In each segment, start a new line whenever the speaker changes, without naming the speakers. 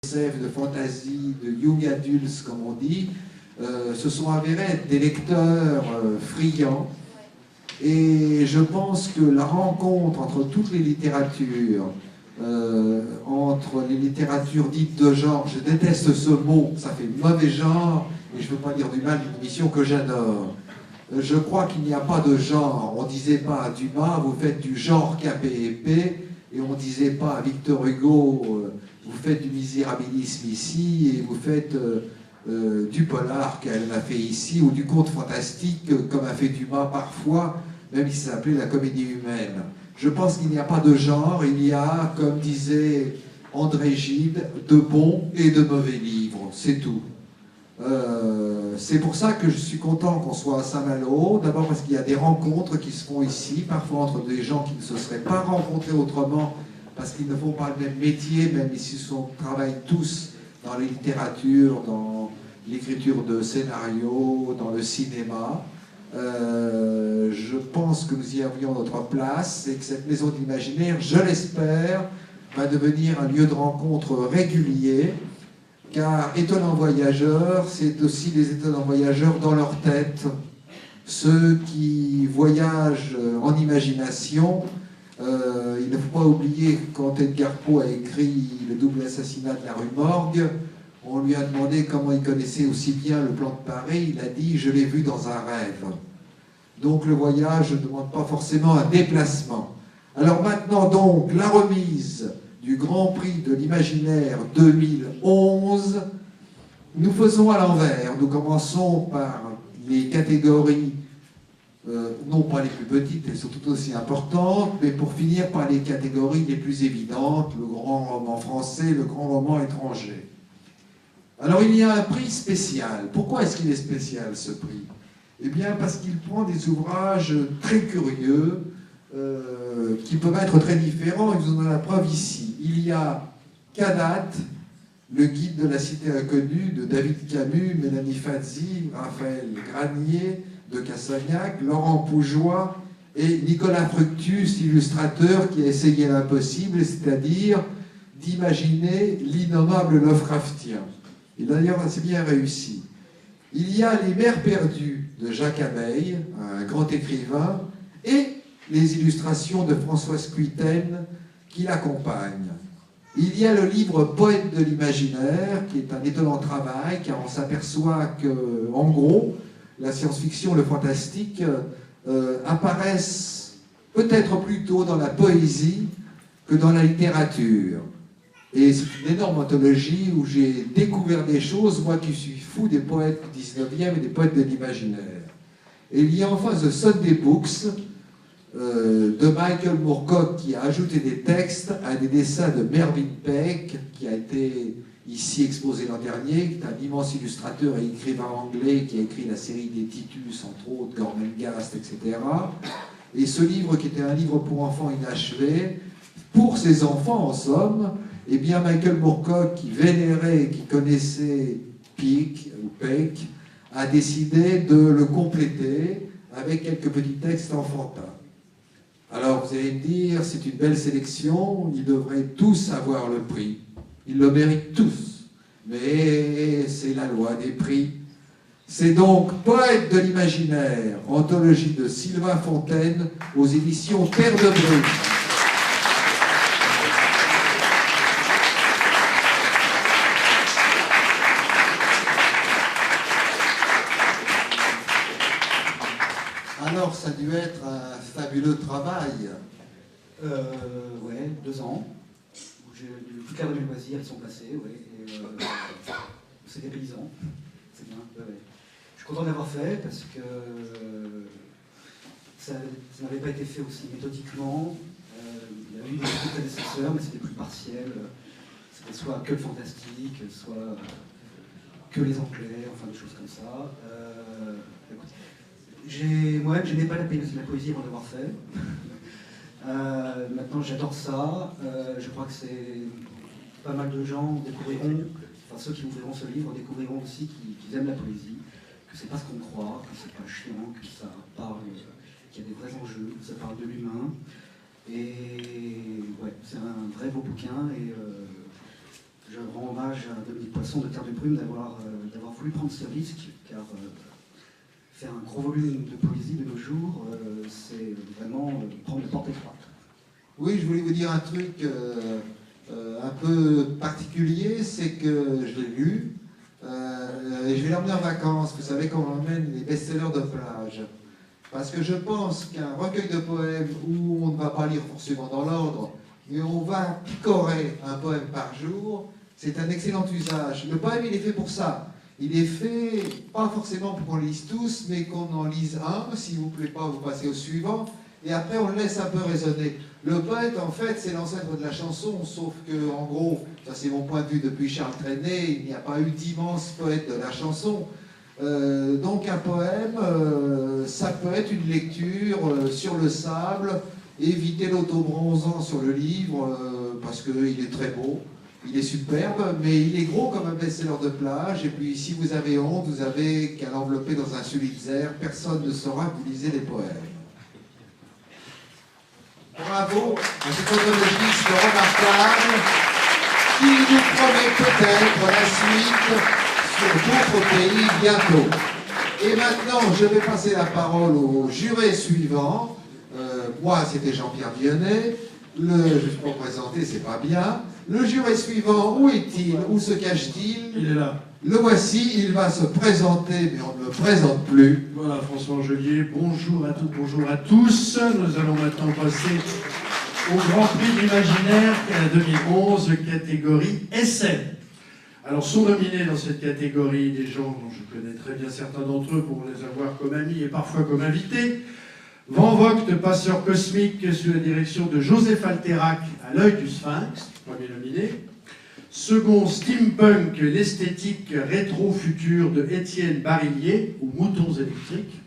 SF, de fantasy, de young adults, comme on dit, se sont avérés être des lecteurs friands. Et je pense que la rencontre entre toutes les littératures, entre les littératures dites de genre, je déteste ce mot, ça fait mauvais genre, et je ne veux pas dire du mal d'une émission que j'adore. Je crois qu'il n'y a pas de genre. On ne disait pas à Dumas, vous faites du genre KPEP, et on ne disait pas à Victor Hugo, vous faites du misérabilisme ici, et vous faites du polar qu'elle a fait ici, ou du conte fantastique, comme a fait Dumas parfois, même si ça s'appelait la comédie humaine. Je pense qu'il n'y a pas de genre, il y a, comme disait André Gide, de bons et de mauvais livres, c'est tout. C'est pour ça que je suis content qu'on soit à Saint-Malo, d'abord parce qu'il y a des rencontres qui se font ici, parfois entre des gens qui ne se seraient pas rencontrés autrement, parce qu'ils ne font pas le même métier, même s'ils travaillent tous dans les littératures, dans l'écriture de scénarios, dans le cinéma. Je pense que nous y avions notre place et que cette maison de l'imaginaire, je l'espère, va devenir un lieu de rencontre régulier, car étonnants voyageurs, c'est aussi les étonnants voyageurs dans leur tête, ceux qui voyagent en imagination. Il ne faut pas oublier que quand Edgar Poe a écrit Le double assassinat de la rue Morgue, on lui a demandé comment il connaissait aussi bien le plan de Paris. Il a dit « je l'ai vu dans un rêve ». Donc le voyage ne demande pas forcément un déplacement. Alors maintenant donc, la remise du Grand Prix de l'Imaginaire 2011, nous faisons à l'envers. Nous commençons par les catégories, non pas les plus petites, elles sont tout aussi importantes, mais pour finir par les catégories les plus évidentes, le grand roman français, le grand roman étranger. Alors il y a un prix spécial. Pourquoi est-ce qu'il est spécial, ce prix? Eh bien parce qu'il prend des ouvrages très curieux, qui peuvent être très différents, et nous en avons la preuve ici. Il y a Canat, le guide de la cité inconnue de David Camus, Mélanie Fazzi, Raphaël Granier de Cassagnac, Laurent Poujoie et Nicolas Fructus, illustrateur qui a essayé l'impossible, c'est-à-dire d'imaginer l'innommable Lovecraftien. Et d'ailleurs, c'est bien réussi. Il y a Les Mers perdues de Jacques Abeille, un grand écrivain, et les illustrations de Françoise Cuitaine qui l'accompagnent. Il y a le livre Poète de l'imaginaire, qui est un étonnant travail, car on s'aperçoit que, en gros, la science-fiction, le fantastique, apparaissent peut-être plutôt dans la poésie que dans la littérature. Et c'est une énorme anthologie où j'ai découvert des choses, moi qui suis fou des poètes du 19e et des poètes de l'imaginaire. Et il y a enfin The Sunday Books, de Michael Moorcock, qui a ajouté des textes à des dessins de Mervyn Peck, qui a été ici exposé l'an dernier, qui est un immense illustrateur et écrivain anglais qui a écrit la série des Titus, entre autres, Gormenghast, etc. Et ce livre, qui était un livre pour enfants inachevé, pour ses enfants en somme, eh bien Michael Moorcock, qui vénérait, qui connaissait Peck, a décidé de le compléter avec quelques petits textes enfantins. Alors vous allez me dire, c'est une belle sélection, ils devraient tous avoir le prix. Ils le méritent tous. Mais c'est la loi des prix. C'est donc Poète de l'imaginaire, anthologie de Sylvain Fontaine, aux éditions Terre de Bruges. Alors, ça a dû être un fabuleux travail.
Ouais, 2 ans. Toute la rue du loisir, ils sont passés, ouais. C'est des paysans. C'est bien. Ouais. Je suis content d'avoir fait parce que ça n'avait pas été fait aussi méthodiquement. Il y a eu des prédécesseurs, mais c'était plus partiel. C'était soit que le fantastique, soit que les anglais, enfin des choses comme ça. Moi-même, je n'aimais pas la poésie avant d'avoir fait. Maintenant, j'adore ça. Je crois que c'est pas mal de gens découvriront, enfin ceux qui ouvriront ce livre découvriront aussi qu'ils aiment la poésie, que c'est pas ce qu'on croit, que c'est pas chiant, que ça parle, qu'il y a des vrais enjeux, que ça parle de l'humain. Et ouais, c'est un vrai beau bouquin et je rends hommage hommage à Dominique Poisson de Terre de Brume d'avoir voulu prendre ce risque, car faire un gros volume de poésie de nos jours, c'est vraiment prendre la porte étroite.
Oui, je voulais vous dire un truc un peu particulier, c'est que je l'ai lu, et je vais l'emmener en vacances. Vous savez qu'on emmène les best-sellers de plage. Parce que je pense qu'un recueil de poèmes où on ne va pas lire forcément dans l'ordre, mais on va picorer un poème par jour, c'est un excellent usage. Le poème, il est fait pour ça. Il est fait, pas forcément pour qu'on lise tous, mais qu'on en lise un. S'il ne vous plaît pas, vous passez au suivant. Et après, on le laisse un peu résonner. Le poète, en fait, c'est l'ancêtre de la chanson, sauf que, en gros, ça c'est mon point de vue depuis Charles Trenet, il n'y a pas eu d'immense poète de la chanson. Donc un poème, ça peut être une lecture sur le sable, éviter l'autobronzant sur le livre, parce qu'il est très beau, il est superbe, mais il est gros comme un best-seller de plage, et puis si vous avez honte, vous avez qu'à l'envelopper dans un Pulitzer, personne ne saura que vous lisez les poèmes. Bravo à cet autonomiste remarquable qui nous promet peut-être la suite sur d'autres pays bientôt. Et maintenant, je vais passer la parole au juré suivant. Moi, c'était Jean-Pierre Vionnet. Je ne suis pas présenté, c'est pas bien. Le juré suivant, où est-il? Où se cache-t-il?
Il est là.
Le voici, il va se présenter, mais on ne le présente plus.
Voilà, François Angelier, bonjour à toutes, bonjour à tous. Nous allons maintenant passer au Grand Prix de l'Imaginaire 2011, catégorie essai. Alors, sont nominés dans cette catégorie des gens dont je connais très bien certains d'entre eux pour les avoir comme amis et parfois comme invités. Van Vogt, passeur cosmique, sous la direction de Joseph Alterac, à l'œil du Sphinx, premier nominé. Second, Steampunk, l'esthétique rétro-future de Étienne Barillier, ou Moutons électriques.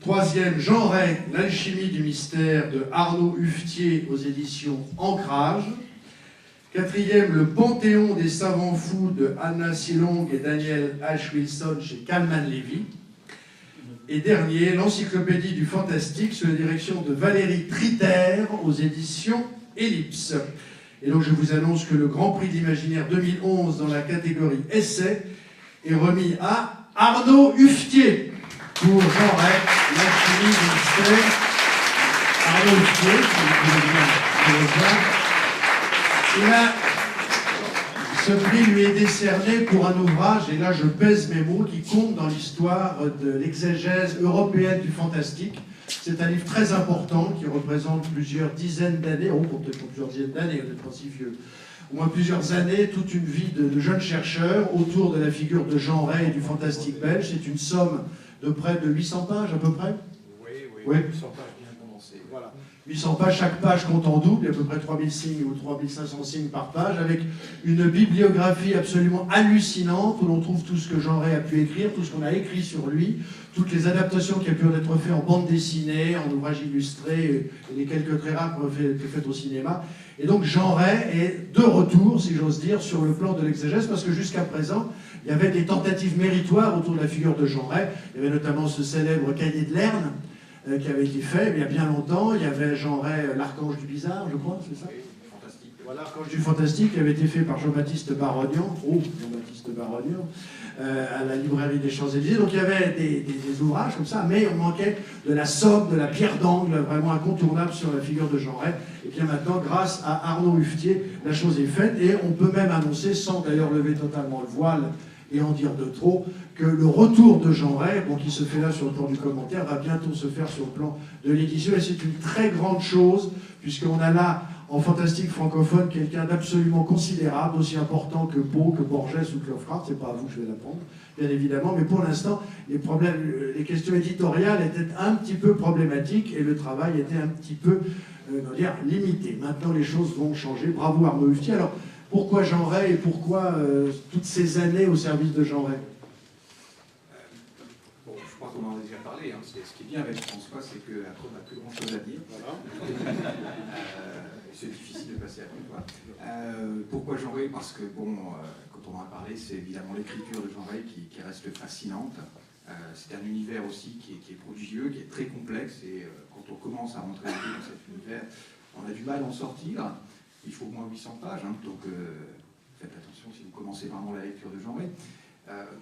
Troisième, Jean Ray, l'alchimie du mystère de Arnaud Huftier aux éditions Ancrage. Quatrième, le Panthéon des savants fous de Anna Silong et Daniel H. Wilson chez Kalman Levy. Et dernier, l'encyclopédie du fantastique sous la direction de Valérie Triter aux éditions Ellipse. Et donc je vous annonce que le Grand Prix de l'Imaginaire 2011 dans la catégorie essai est remis à Arnaud Huftier pour Jean Ray, l'alchimie du mystère. Arnaud Huftier, si vous pouvez bien. Et là, ce prix lui est décerné pour un ouvrage, et là je pèse mes mots, qui compte dans l'histoire de l'exégèse européenne du fantastique. C'est un livre très important qui représente plusieurs dizaines d'années, peut-être plusieurs dizaines d'années, peut-être pas si vieux, au moins plusieurs années, toute une vie de jeunes chercheurs autour de la figure de Jean Ray et du fantastique belge. C'est une somme de près de 800 pages à peu près. Oui.
800 pages bien condensées. Voilà.
800 pages, chaque page compte en double, il y a à peu près 3000 signes ou 3500 signes par page, avec une bibliographie absolument hallucinante où l'on trouve tout ce que Jean Ray a pu écrire, tout ce qu'on a écrit sur lui, toutes les adaptations qui ont pu être faites en bande dessinée, en ouvrages illustrés, et les quelques très rares qui ont été faites au cinéma. Et donc Jean Ray est de retour, si j'ose dire, sur le plan de l'exégèse, parce que jusqu'à présent, il y avait des tentatives méritoires autour de la figure de Jean Ray. Il y avait notamment ce célèbre cahier de Lerne, qui avait été fait il y a bien longtemps. Il y avait Jean Ray, l'archange du bizarre, je crois, c'est ça?
Oui, fantastique.
Voilà, l'archange du fantastique qui avait été fait par Jean-Baptiste Barognan, Jean-Baptiste Barognan, à la librairie des Champs-Élysées. Donc il y avait des ouvrages comme ça, mais on manquait de la somme, de la pierre d'angle, vraiment incontournable sur la figure de Jean Ray. Et bien maintenant, grâce à Arnaud Huftier, la chose est faite, et on peut même annoncer, sans d'ailleurs lever totalement le voile et en dire de trop, que le retour de Jean Ray, qui se fait là sur le plan du commentaire, va bientôt se faire sur le plan de l'édition, et c'est une très grande chose, puisqu'on a là, en fantastique francophone, quelqu'un d'absolument considérable, aussi important que Poe, que Borges ou que Lovecraft. C'est pas à vous que je vais l'apprendre, bien évidemment, mais pour l'instant, les questions éditoriales étaient un petit peu problématiques, et le travail était un petit peu, limité. Maintenant, les choses vont changer. Bravo Arnaud Huftier. Alors, pourquoi Jean Ray et pourquoi toutes ces années au service de Jean Ray?
Je crois qu'on en a déjà parlé. Hein. Ce qui est bien avec François, c'est qu'après, on n'a plus grand-chose à dire. Voilà. C'est difficile de passer à côté. Pourquoi Jean Ray? Parce que, quand on en a parlé, c'est évidemment l'écriture de Jean Ray qui reste fascinante. C'est un univers aussi qui est prodigieux, qui est très complexe. Et quand on commence à rentrer dans cet univers, on a du mal à en sortir. Il faut au moins 800 pages, hein, donc faites attention si vous commencer vraiment la lecture de Jean Ray.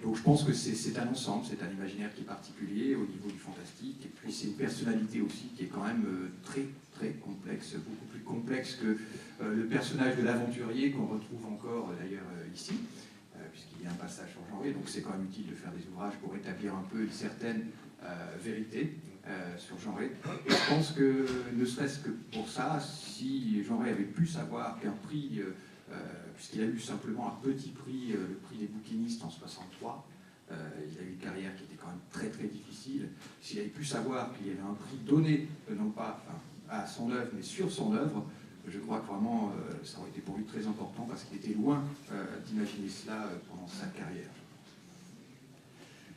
Donc je pense que c'est un ensemble, c'est un imaginaire qui est particulier au niveau du fantastique, et puis c'est une personnalité aussi qui est quand même très très complexe, beaucoup plus complexe que le personnage de l'aventurier qu'on retrouve encore d'ailleurs ici, puisqu'il y a un passage sur Jean Ray, donc c'est quand même utile de faire des ouvrages pour établir un peu une certaine vérité sur Jean Ray. Et je pense que, ne serait-ce que pour ça, si Jean Ray avait pu savoir qu'un prix... puisqu'il a eu simplement un petit prix, le prix des bouquinistes en 63. Il a eu une carrière qui était quand même très très difficile. S'il avait pu savoir qu'il y avait un prix donné, non pas à son œuvre, mais sur son œuvre, je crois que vraiment ça aurait été pour lui très important parce qu'il était loin d'imaginer cela pendant sa carrière.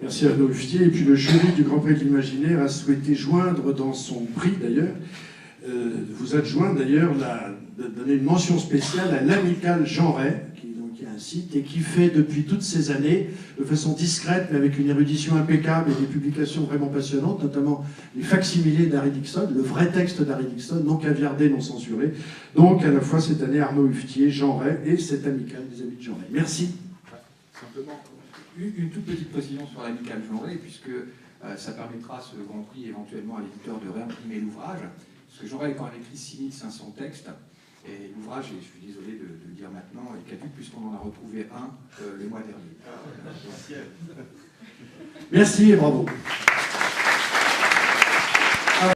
Merci Arnaud Huftier. Et puis le jury du Grand Prix de l'Imaginaire a souhaité joindre dans son prix d'ailleurs, vous adjoint d'ailleurs donner une mention spéciale à l'Amicale Jean Ray, qui est un site et qui fait depuis toutes ces années, de façon discrète, mais avec une érudition impeccable et des publications vraiment passionnantes, notamment les facsimilés d'Harry Dickson, le vrai texte d'Harry Dickson, non caviardé, non censuré. Donc à la fois cette année Arnaud Huftier, Jean Ray et cette Amicale des Amis de Jean Ray. Merci.
Simplement, une toute petite précision sur l'Amicale Jean Ray, puisque ça permettra à ce Grand Prix éventuellement à l'éditeur de réimprimer l'ouvrage. Parce que Jean Ray a quand même écrit 6500 textes, et l'ouvrage, et je suis désolé de le dire maintenant, est caduc puisqu'on en a retrouvé un le mois dernier.
Merci et bravo.